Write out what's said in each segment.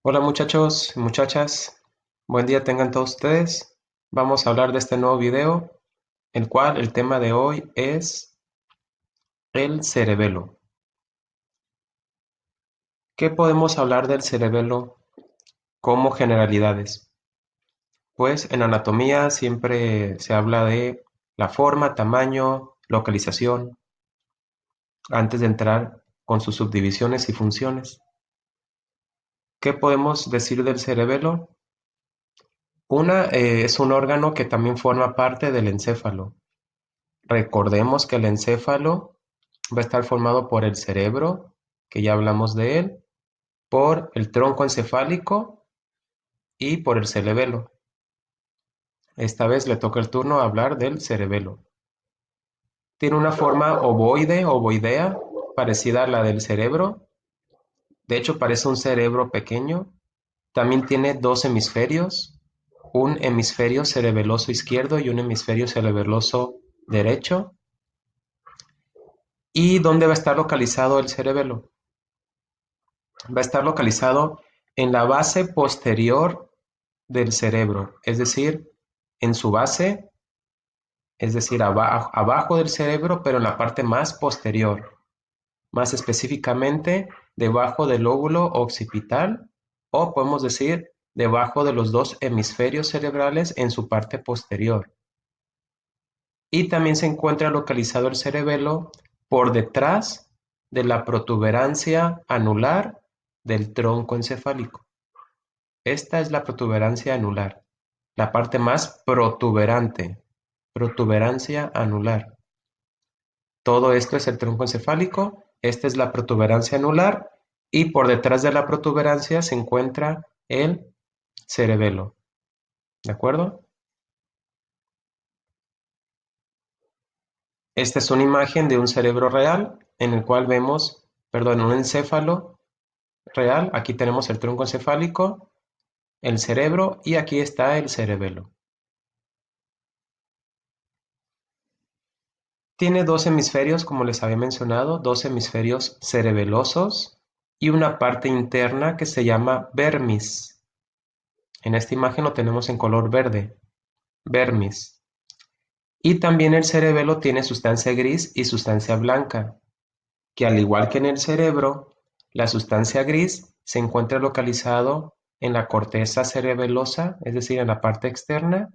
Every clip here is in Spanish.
Hola muchachos y muchachas, buen día tengan todos ustedes. Vamos a hablar de este nuevo video, el cual el tema de hoy es el cerebelo. ¿Qué podemos hablar del cerebelo como generalidades? Pues en anatomía siempre se habla de la forma, tamaño, localización, antes de entrar con sus subdivisiones y funciones. ¿Qué podemos decir del cerebelo? Es un órgano que también forma parte del encéfalo. Recordemos que el encéfalo va a estar formado por el cerebro, que ya hablamos de él, por el tronco encefálico y por el cerebelo. Esta vez le toca el turno a hablar del cerebelo. Tiene una forma ovoidea, parecida a la del cerebro. De hecho, parece un cerebro pequeño. También tiene dos hemisferios, un hemisferio cerebeloso izquierdo y un hemisferio cerebeloso derecho. ¿Y dónde va a estar localizado el cerebelo? Va a estar localizado en la base posterior del cerebro, es decir, en su base, es decir, abajo del cerebro, pero en la parte más posterior, más específicamente debajo del lóbulo occipital, o podemos decir debajo de los dos hemisferios cerebrales en su parte posterior. Y también se encuentra localizado el cerebelo por detrás de la protuberancia anular del tronco encefálico. Esta es la protuberancia anular, la parte más protuberante, protuberancia anular. Todo esto es el tronco encefálico, esta es la protuberancia anular y por detrás de la protuberancia se encuentra el cerebelo. ¿De acuerdo? Esta es una imagen de un cerebro real en el cual vemos, perdón, un encéfalo real. Aquí tenemos el tronco encefálico, el cerebro y aquí está el cerebelo. Tiene dos hemisferios, como les había mencionado, dos hemisferios cerebelosos y una parte interna que se llama vermis. En esta imagen lo tenemos en color verde, vermis. Y también el cerebelo tiene sustancia gris y sustancia blanca, que al igual que en el cerebro, la sustancia gris se encuentra localizado en la corteza cerebelosa, es decir, en la parte externa,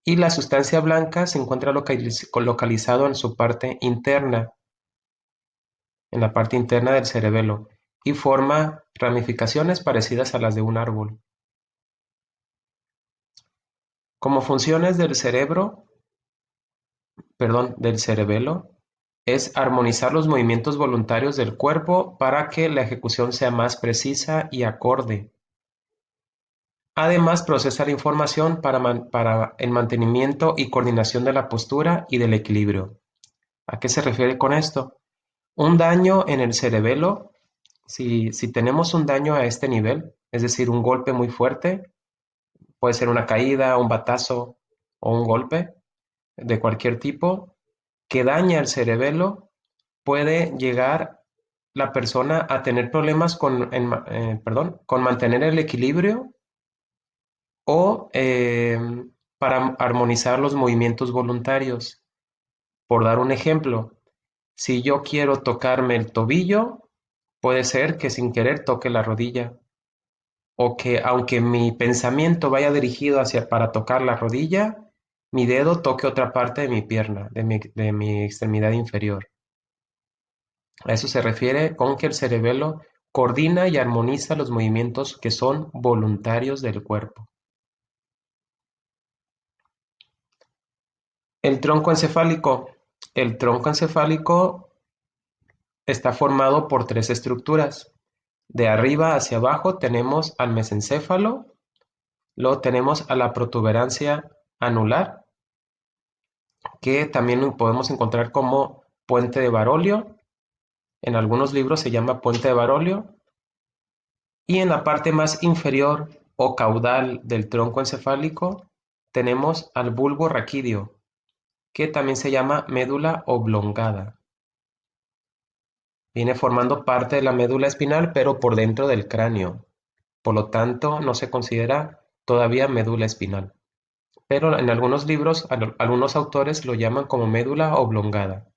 y la sustancia blanca se encuentra localizado en su parte interna, en la parte interna del cerebelo, y forma ramificaciones parecidas a las de un árbol. Como funciones del cerebro, perdón, del cerebelo, es armonizar los movimientos voluntarios del cuerpo para que la ejecución sea más precisa y acorde. Además, procesa la información para el mantenimiento y coordinación de la postura y del equilibrio. ¿A qué se refiere con esto? Un daño en el cerebelo, si tenemos un daño a este nivel, es decir, un golpe muy fuerte, puede ser una caída, un batazo o un golpe de cualquier tipo, que daña el cerebelo, puede llegar la persona a tener problemas con mantener el equilibrio o para armonizar los movimientos voluntarios. Por dar un ejemplo, si yo quiero tocarme el tobillo, puede ser que sin querer toque la rodilla o que aunque mi pensamiento vaya dirigido hacia para tocar la rodilla, mi dedo toque otra parte de mi pierna, de mi extremidad inferior. A eso se refiere con que el cerebelo coordina y armoniza los movimientos que son voluntarios del cuerpo. El tronco encefálico. El tronco encefálico está formado por tres estructuras. De arriba hacia abajo tenemos al mesencéfalo, luego tenemos a la protuberancia anular, que también lo podemos encontrar como puente de Barolio. En algunos libros se llama puente de Barolio. Y en la parte más inferior o caudal del tronco encefálico tenemos al bulbo raquídeo, que también se llama médula oblongada. Viene formando parte de la médula espinal, pero por dentro del cráneo. por lo tanto no se considera todavía médula espinal. Pero en algunos libros, algunos autores lo llaman como médula oblongada.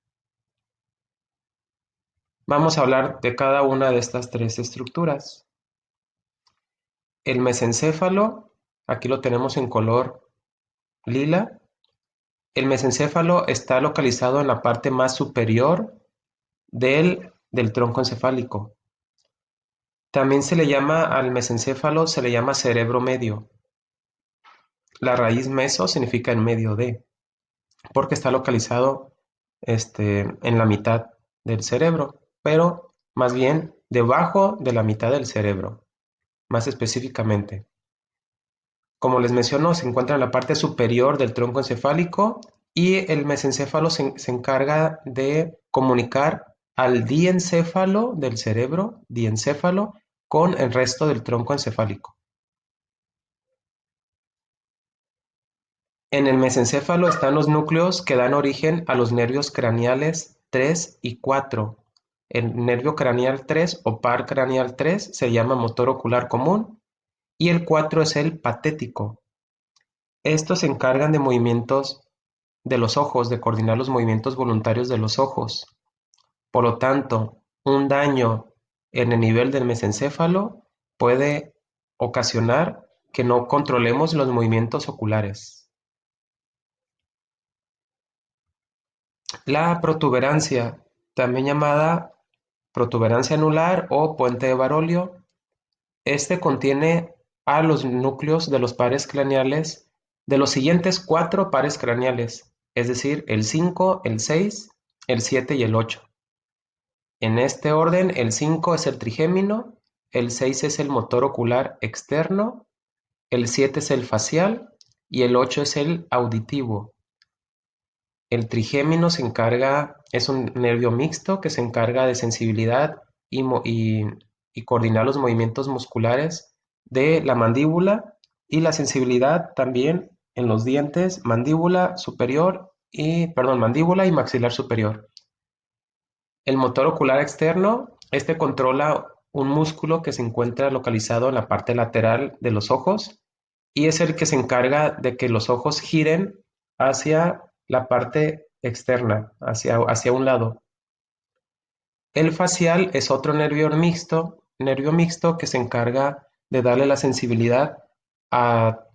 Vamos a hablar de cada una de estas tres estructuras. El mesencéfalo, aquí lo tenemos en color lila. El mesencéfalo está localizado en la parte más superior del tronco encefálico. También se le llama al mesencéfalo, se le llama cerebro medio. La raíz meso significa en medio de, porque está localizado en la mitad del cerebro, pero más bien debajo de la mitad del cerebro, más específicamente. Como les menciono, se encuentra en la parte superior del tronco encefálico y el mesencéfalo se encarga de comunicar al diencéfalo del cerebro, diencéfalo, con el resto del tronco encefálico. En el mesencéfalo están los núcleos que dan origen a los nervios craneales 3 y 4. El nervio craneal 3 o par craneal 3 se llama motor ocular común y el 4 es el patético. Estos se encargan de movimientos de los ojos, de coordinar los movimientos voluntarios de los ojos. Por lo tanto, un daño en el nivel del mesencéfalo puede ocasionar que no controlemos los movimientos oculares. La protuberancia, también llamada protuberancia anular o puente de Barolio, contiene a los núcleos de los pares craneales de los siguientes 4 pares craneales, es decir, el 5, el 6, el 7 y el 8. En este orden, el 5 es el trigémino, el 6 es el motor ocular externo, el 7 es el facial y el 8 es el auditivo. El trigémino es un nervio mixto que se encarga de sensibilidad y coordinar los movimientos musculares de la mandíbula y la sensibilidad también en los dientes, mandíbula y maxilar superior. El motor ocular externo, controla un músculo que se encuentra localizado en la parte lateral de los ojos y es el que se encarga de que los ojos giren hacia la parte externa, hacia un lado. El facial es otro nervio mixto que se encarga de darle la sensibilidad a,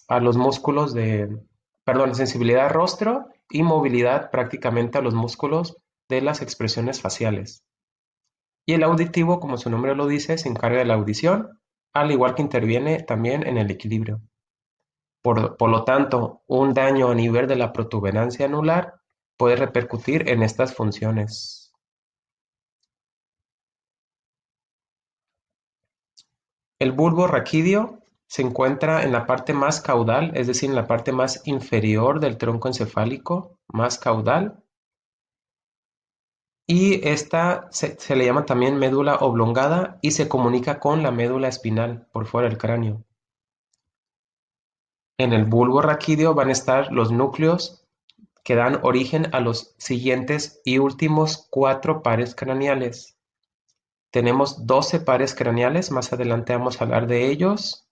a los músculos sensibilidad al rostro y movilidad prácticamente a los músculos de las expresiones faciales. Y el auditivo, como su nombre lo dice, se encarga de la audición, al igual que interviene también en el equilibrio. Por lo tanto, un daño a nivel de la protuberancia anular puede repercutir en estas funciones. El bulbo raquídeo se encuentra en la parte más caudal, es decir, en la parte más inferior del tronco encefálico, más caudal. Y esta se le llama también médula oblongada y se comunica con la médula espinal por fuera del cráneo. En el bulbo raquídeo van a estar los núcleos que dan origen a los siguientes y últimos 4 pares craneales. Tenemos 12 pares craneales, más adelante vamos a hablar de ellos.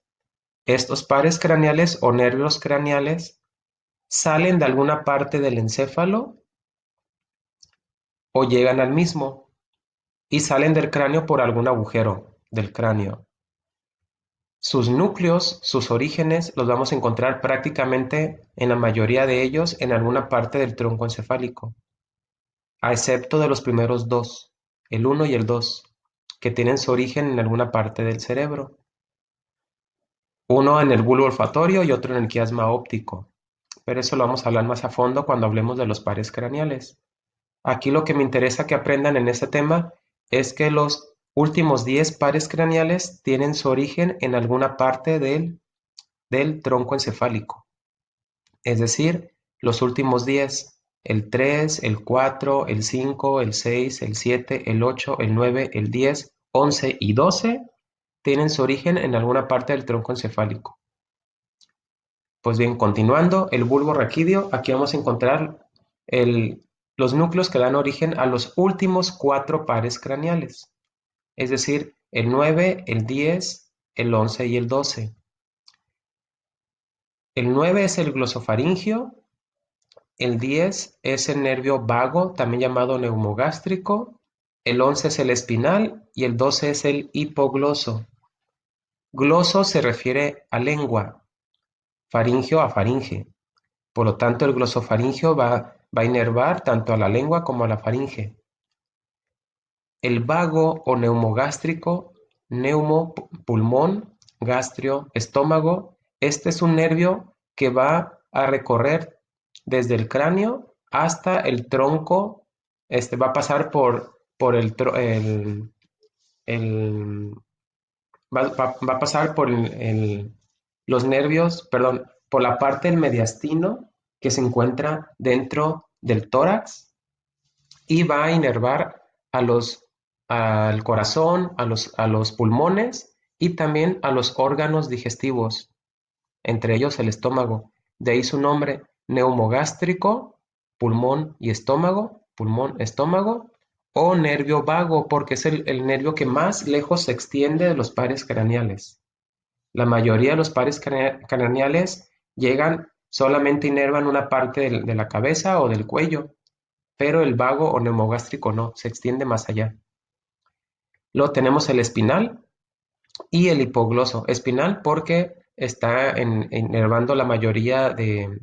Estos pares craneales o nervios craneales salen de alguna parte del encéfalo o llegan al mismo y salen del cráneo por algún agujero del cráneo. Sus núcleos, sus orígenes, los vamos a encontrar prácticamente en la mayoría de ellos en alguna parte del tronco encefálico, a excepto de los primeros 2, el 1 y el 2, que tienen su origen en alguna parte del cerebro. Uno en el bulbo olfatorio y otro en el quiasma óptico, pero eso lo vamos a hablar más a fondo cuando hablemos de los pares craneales. Aquí lo que me interesa que aprendan en este tema es que los últimos 10 pares craneales tienen su origen en alguna parte del tronco encefálico. Es decir, los últimos 10, el 3, el 4, el 5, el 6, el 7, el 8, el 9, el 10, 11 y 12 tienen su origen en alguna parte del tronco encefálico. Pues bien, continuando, el bulbo raquídeo, aquí vamos a encontrar los núcleos que dan origen a los últimos 4 pares craneales. Es decir, el 9, el 10, el 11 y el 12. El 9 es el glosofaringio, el 10 es el nervio vago, también llamado neumogástrico, el 11 es el espinal y el 12 es el hipogloso. Gloso se refiere a lengua, faringio a faringe. Por lo tanto, el glosofaringio va a inervar tanto a la lengua como a la faringe. El vago o neumogástrico, neumo, pulmón, gastrio, estómago, este es un nervio que va a recorrer desde el cráneo hasta el tronco, va a pasar por el- va a pasar por los nervios, perdón, por la parte del mediastino que se encuentra dentro del tórax y va a inervar a al corazón, a los pulmones y también a los órganos digestivos, entre ellos el estómago. De ahí su nombre, neumogástrico, pulmón, estómago, o nervio vago, porque es el nervio que más lejos se extiende de los pares craneales. La mayoría de los pares craneales llegan, solamente inervan una parte de la cabeza o del cuello, pero el vago o neumogástrico no, se extiende más allá. Luego tenemos el espinal y el hipogloso. Espinal porque está inervando la mayoría de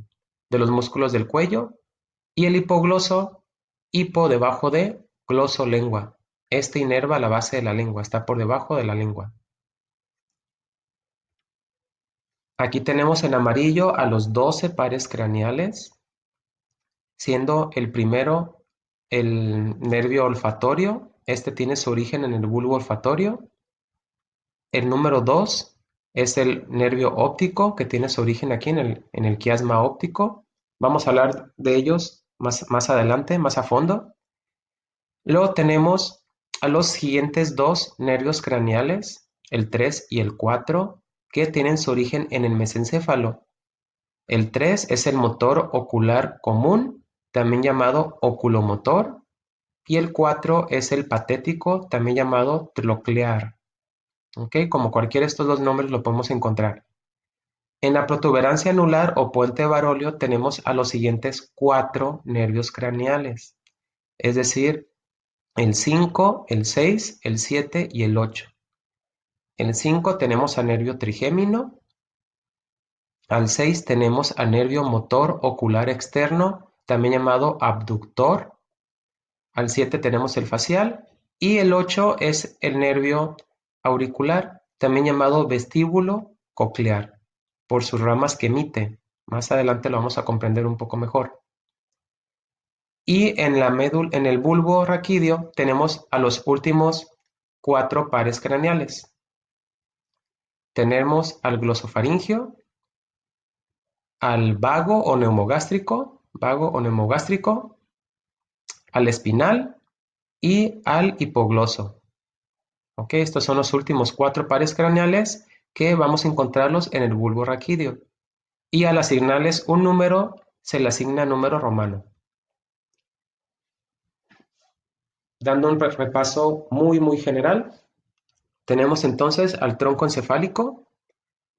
los músculos del cuello, y el hipogloso, hipo debajo de, gloso lengua. Este inerva la base de la lengua, está por debajo de la lengua. Aquí tenemos en amarillo a los 12 pares craneales, siendo el primero el nervio olfatorio. Este tiene su origen en el bulbo olfatorio. El número 2 es el nervio óptico, que tiene su origen aquí en el quiasma óptico. Vamos a hablar de ellos más adelante, más a fondo. Luego tenemos a los siguientes dos nervios craneales, el 3 y el 4, que tienen su origen en el mesencéfalo. El 3 es el motor ocular común, también llamado oculomotor, y el 4 es el patético, también llamado troclear. ¿Ok? Como cualquiera de estos dos nombres lo podemos encontrar. En la protuberancia anular o puente de Barolio tenemos a los siguientes 4 nervios craneales, es decir, el 5, el 6, el 7 y el 8. En el 5 tenemos a nervio trigémino, al 6 tenemos a nervio motor ocular externo, también llamado abductor, al 7 tenemos el facial y el 8 es el nervio auricular, también llamado vestíbulo coclear, por sus ramas que emite. Más adelante lo vamos a comprender un poco mejor. Y en en el bulbo raquídeo tenemos a los últimos 4 pares craneales. Tenemos al glosofaringio, al vago o neumogástrico, al espinal y al hipogloso. ¿Ok? Estos son los últimos 4 pares craneales que vamos a encontrarlos en el bulbo raquídeo. Y al asignarles un número, se le asigna número romano. Dando un repaso muy general, tenemos entonces al tronco encefálico,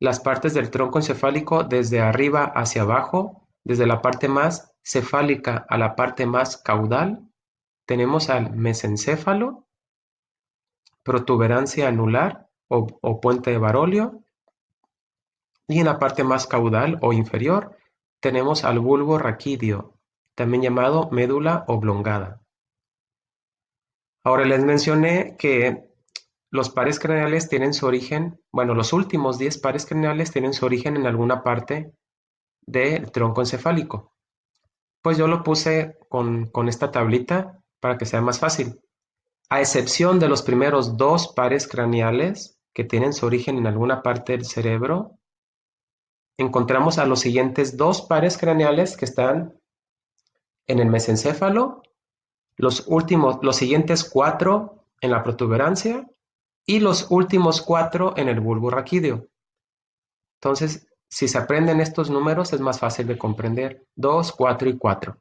las partes del tronco encefálico desde arriba hacia abajo, desde la parte más cefálica a la parte más caudal. Tenemos al mesencéfalo, protuberancia anular o puente de Barolio, y en la parte más caudal o inferior tenemos al bulbo raquídeo, también llamado médula oblongada. Ahora les mencioné que los pares craneales tienen su origen, bueno, los últimos 10 pares craneales tienen su origen en alguna parte del tronco encefálico. Pues yo lo puse con esta tablita para que sea más fácil. A excepción de los primeros 2 pares craneales que tienen su origen en alguna parte del cerebro, encontramos a los siguientes 2 pares craneales que están en el mesencéfalo, los siguientes 4 en la protuberancia y los últimos 4 en el bulbo raquídeo. Entonces, si se aprenden estos números es más fácil de comprender. 2, 4 y 4.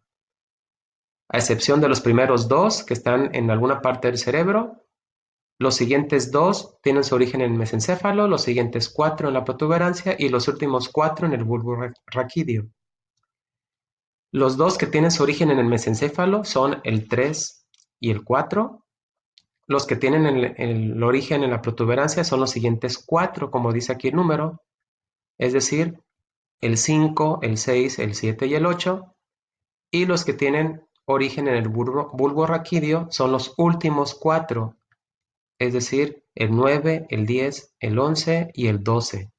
A excepción de los primeros 2 que están en alguna parte del cerebro, Los siguientes dos tienen su origen en el mesencéfalo, los siguientes cuatro en la protuberancia y los últimos cuatro en el bulbo raquídeo. Los dos que tienen su origen en el mesencéfalo son el 3 y el 4. Los que tienen el origen en la protuberancia son los siguientes cuatro, como dice aquí el número, es decir, el 5, el 6, el 7 y el 8. Y los que tienen origen en el bulbo raquídeo son los últimos cuatro, es decir, el 9, el 10, el 11 y el 12.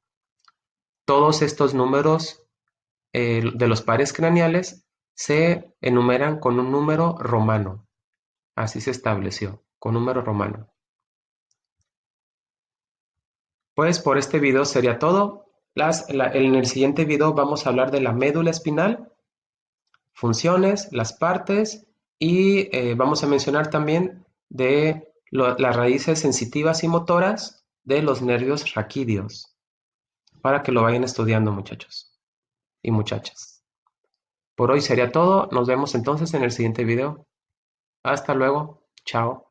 Todos estos números de los pares craneales se enumeran con un número romano. Así se estableció, con número romano. Pues por este video sería todo. En el siguiente video vamos a hablar de la médula espinal, funciones, las partes y vamos a mencionar también de las raíces sensitivas y motoras de los nervios raquídeos, para que lo vayan estudiando, muchachos y muchachas. Por hoy sería todo. Nos vemos entonces en el siguiente video. Hasta luego. Chao.